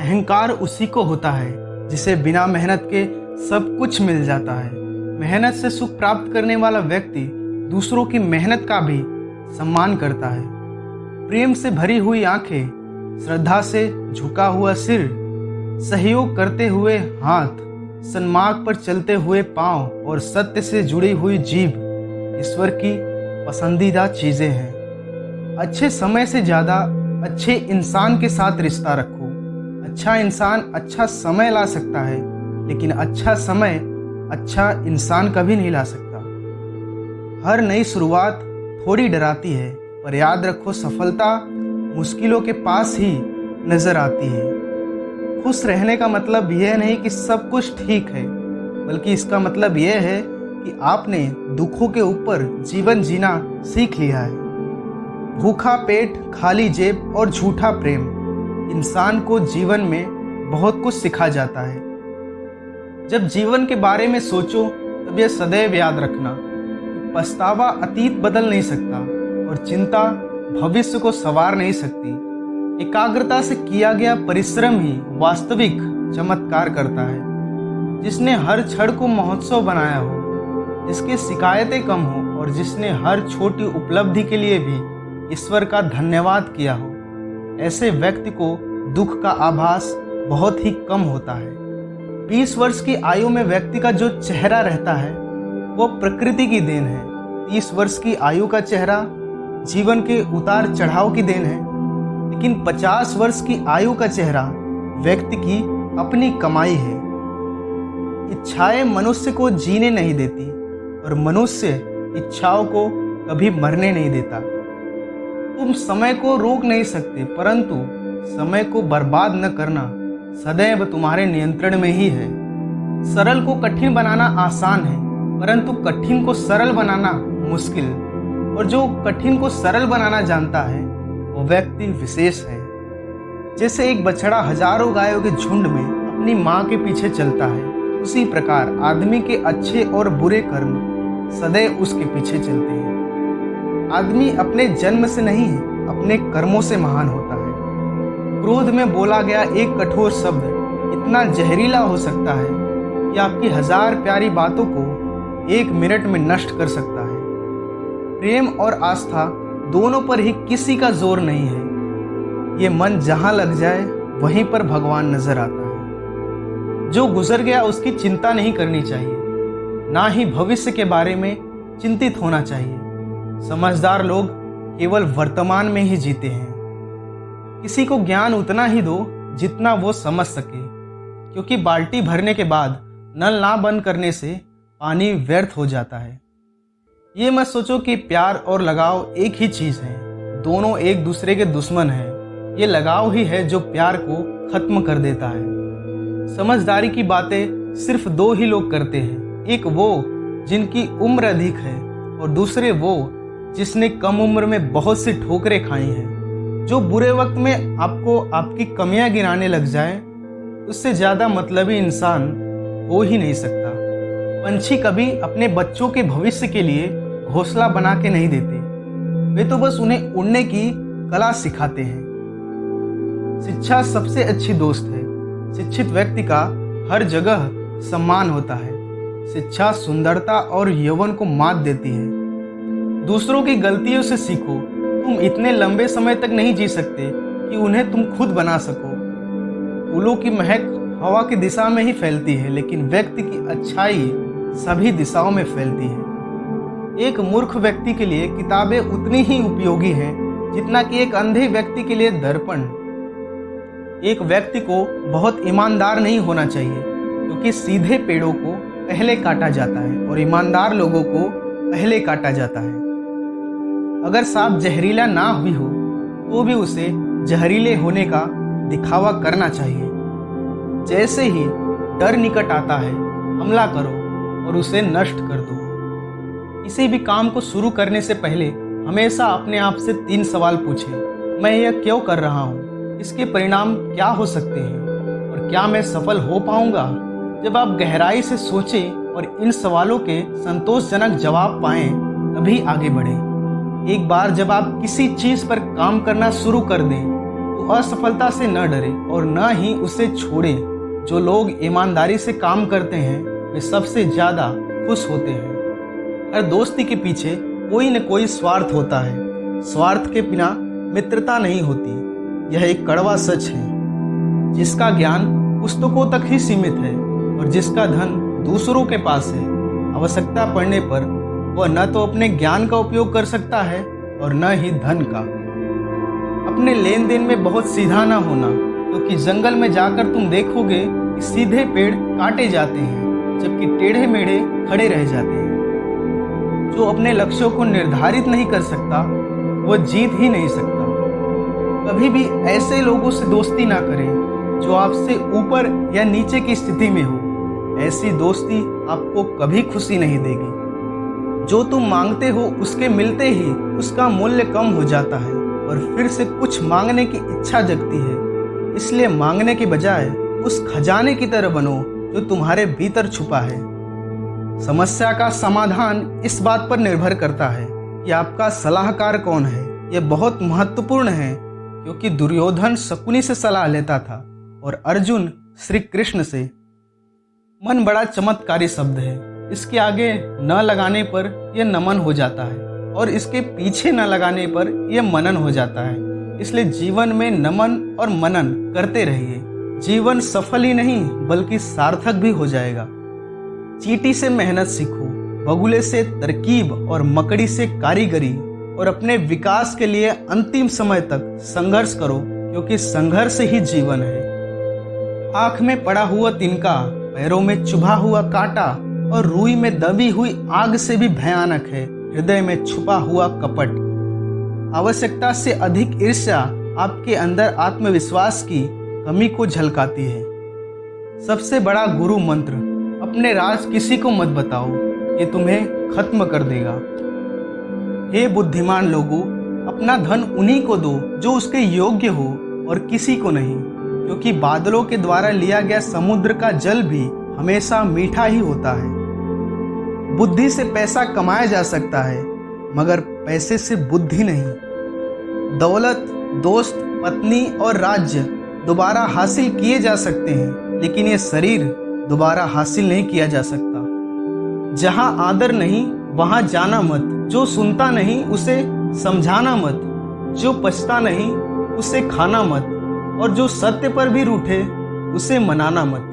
अहंकार उसी को होता है जिसे बिना मेहनत के सब कुछ मिल जाता है। मेहनत से सुख प्राप्त करने वाला व्यक्ति दूसरों की मेहनत का भी सम्मान करता है। प्रेम से भरी हुई आंखें, श्रद्धा से झुका हुआ सिर, सहयोग करते हुए हाथ, सन्मार्ग पर चलते हुए पांव और सत्य से जुड़ी हुई जीभ ईश्वर की पसंदीदा चीजें हैं। अच्छे समय से ज्यादा अच्छे इंसान के साथ रिश्ता रखो। अच्छा इंसान अच्छा समय ला सकता है, लेकिन अच्छा समय अच्छा इंसान कभी नहीं ला सकता। हर नई शुरुआत थोड़ी डराती है, पर याद रखो सफलता मुश्किलों के पास ही नजर आती है। खुश रहने का मतलब यह नहीं कि सब कुछ ठीक है, बल्कि इसका मतलब यह है कि आपने दुखों के ऊपर जीवन जीना सीख लिया है। भूखा पेट, खाली जेब और झूठा प्रेम इंसान को जीवन में बहुत कुछ सिखा जाता है। जब जीवन के बारे में सोचो तब यह सदैव याद रखना कि पछतावा अतीत बदल नहीं सकता और चिंता भविष्य को संवार नहीं सकती। एकाग्रता से किया गया परिश्रम ही वास्तविक चमत्कार करता है। जिसने हर क्षण को महोत्सव बनाया हो, जिसकी शिकायतें कम हो और जिसने हर छोटी उपलब्धि के लिए भी ईश्वर का धन्यवाद किया हो, ऐसे व्यक्ति को दुख का आभास बहुत ही कम होता है। 20 वर्ष की आयु में व्यक्ति का जो चेहरा रहता है वो प्रकृति की देन है। 30 वर्ष की आयु का चेहरा जीवन के उतार चढ़ाव की देन है, लेकिन 50 वर्ष की आयु का चेहरा व्यक्ति की अपनी कमाई है। इच्छाएं मनुष्य को जीने नहीं देती और मनुष्य इच्छाओं को कभी मरने नहीं देता। तुम समय को रोक नहीं सकते, परंतु समय को बर्बाद न करना सदैव तुम्हारे नियंत्रण में ही है। सरल को कठिन बनाना आसान है, परंतु कठिन को सरल बनाना मुश्किल। और जो कठिन को सरल बनाना जानता है वो व्यक्ति विशेष है। जैसे एक बछड़ा हजारों गायों के झुंड में अपनी माँ के पीछे चलता है, उसी प्रकार आदमी के अच्छे और बुरे कर्म सदैव उसके पीछे चलते हैं। आदमी अपने जन्म से नहीं, अपने कर्मों से महान होता है। क्रोध में बोला गया एक कठोर शब्द इतना जहरीला हो सकता है कि आपकी 1000 प्यारी बातों को 1 मिनट में नष्ट कर सकता है। प्रेम और आस्था दोनों पर ही किसी का जोर नहीं है। ये मन जहां लग जाए वहीं पर भगवान नजर आता है। जो गुजर गया उसकी चिंता नहीं करनी चाहिए, ना ही भविष्य के बारे में चिंतित होना चाहिए। समझदार लोग केवल वर्तमान में ही जीते हैं। किसी को ज्ञान उतना ही दो जितना वो समझ सके, क्योंकि बाल्टी भरने के बाद नल ना बंद करने से पानी व्यर्थ हो जाता है। ये मत सोचो कि प्यार और लगाव एक ही चीज है, दोनों एक दूसरे के दुश्मन हैं। ये लगाव ही है जो प्यार को खत्म कर देता है। समझदारी की बातें सिर्फ 2 ही लोग करते हैं, एक वो जिनकी उम्र अधिक है और दूसरे वो जिसने कम उम्र में बहुत सी ठोकरें खाई हैं। जो बुरे वक्त में आपको आपकी कमियां गिनाने लग जाए, उससे ज्यादा मतलबी इंसान हो ही नहीं सकता। पंछी कभी अपने बच्चों के भविष्य के लिए घोंसला बना के नहीं देते, वे तो बस उन्हें उड़ने की कला सिखाते हैं। शिक्षा सबसे अच्छी दोस्त है। शिक्षित व्यक्ति का हर जगह सम्मान होता है। शिक्षा सुंदरता और यौवन को मात देती है। दूसरों की गलतियों से सीखो। तुम इतने लंबे समय तक नहीं जी सकते कि उन्हें तुम खुद बना सको। फूलों की महक हवा की दिशा में ही फैलती है, लेकिन व्यक्ति की अच्छाई सभी दिशाओं में फैलती है। एक मूर्ख व्यक्ति के लिए किताबें उतनी ही उपयोगी हैं जितना कि एक अंधे व्यक्ति के लिए दर्पण। एक व्यक्ति को बहुत ईमानदार नहीं होना चाहिए, क्योंकि सीधे पेड़ों को पहले काटा जाता है और ईमानदार लोगों को पहले काटा जाता है। अगर सांप जहरीला ना भी हो तो भी उसे जहरीले होने का दिखावा करना चाहिए। जैसे ही डर निकट आता है, हमला करो और उसे नष्ट कर दो। किसी भी काम को शुरू करने से पहले हमेशा अपने आप से 3 सवाल पूछें। मैं यह क्यों कर रहा हूँ? इसके परिणाम क्या हो सकते हैं? और क्या मैं सफल हो पाऊंगा? जब आप गहराई से सोचें और इन सवालों के संतोषजनक जवाब पाएं, तभी आगे बढ़ें। एक बार जब आप किसी चीज पर काम करना शुरू कर दें तो असफलता से न डरे और न ही उसे छोड़े। जो लोग ईमानदारी से काम करते हैं वे सबसे ज़्यादा खुश होते हैं। हर दोस्ती के पीछे कोई न कोई स्वार्थ होता है। स्वार्थ के बिना मित्रता नहीं होती। यह एक कड़वा सच है। जिसका ज्ञान पुस्तकों तक ही सीमित है और जिसका धन दूसरों के पास है, आवश्यकता पड़ने पर वह न तो अपने ज्ञान का उपयोग कर सकता है और न ही धन का। अपने लेन देन में बहुत सीधा ना होना, क्योंकि जंगल में जाकर तुम देखोगे कि सीधे पेड़ काटे जाते हैं जबकि टेढ़े मेढ़े खड़े रह जाते हैं। जो अपने लक्ष्यों को निर्धारित नहीं कर सकता वह जीत ही नहीं सकता। कभी भी ऐसे लोगों से दोस्ती ना करें जो आपसे ऊपर या नीचे की स्थिति में हो। ऐसी दोस्ती आपको कभी खुशी नहीं देगी। जो तुम मांगते हो उसके मिलते ही उसका मूल्य कम हो जाता है और फिर से कुछ मांगने की इच्छा जगती है। इसलिए मांगने के बजाय उस खजाने की तरह बनो जो तुम्हारे भीतर छुपा है। समस्या का समाधान इस बात पर निर्भर करता है कि आपका सलाहकार कौन है। यह बहुत महत्वपूर्ण है, क्योंकि दुर्योधन शकुनी से सलाह लेता था और अर्जुन श्री कृष्ण से। मन बड़ा चमत्कारी शब्द है। इसके आगे न लगाने पर यह नमन हो जाता है और इसके पीछे न लगाने पर यह मनन हो जाता है। इसलिए जीवन में नमन और मनन करते रहिए। जीवन सफल ही नहीं बल्कि सार्थक भी हो जाएगा। चींटी से मेहनत सीखो, बगुले से तरकीब और मकड़ी से कारीगरी, और अपने विकास के लिए अंतिम समय तक संघर्ष करो, क्योंकि संघर्ष ही जीवन है। आंख में पड़ा हुआ तिनका, पैरों में चुभा हुआ कांटा और रूई में दबी हुई आग से भी भयानक है हृदय में छुपा हुआ कपट। आवश्यकता से अधिक ईर्ष्या आपके अंदर आत्मविश्वास की कमी को झलकाती है। सबसे बड़ा गुरु मंत्र, अपने राज किसी को मत बताओ, ये तुम्हें खत्म कर देगा। हे बुद्धिमान लोगों, अपना धन उन्हीं को दो जो उसके योग्य हो और किसी को नहीं, क्योंकि बादलों के द्वारा लिया गया समुद्र का जल भी हमेशा मीठा ही होता है। बुद्धि से पैसा कमाया जा सकता है, मगर पैसे से बुद्धि नहीं। दौलत, दोस्त, पत्नी और राज्य दोबारा हासिल किए जा सकते हैं, लेकिन ये शरीर दोबारा हासिल नहीं किया जा सकता। जहां आदर नहीं वहां जाना मत। जो सुनता नहीं उसे समझाना मत। जो पछता नहीं उसे खाना मत। और जो सत्य पर भी रूठे उसे मनाना मत।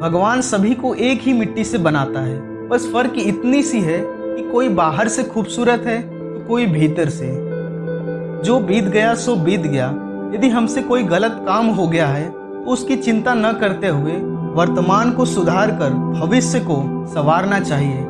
भगवान सभी को एक ही मिट्टी से बनाता है, बस फर्क इतनी सी है कि कोई बाहर से खूबसूरत है तो कोई भीतर से। जो बीत गया सो बीत गया। यदि हमसे कोई गलत काम हो गया है तो उसकी चिंता न करते हुए वर्तमान को सुधार कर भविष्य को संवारना चाहिए।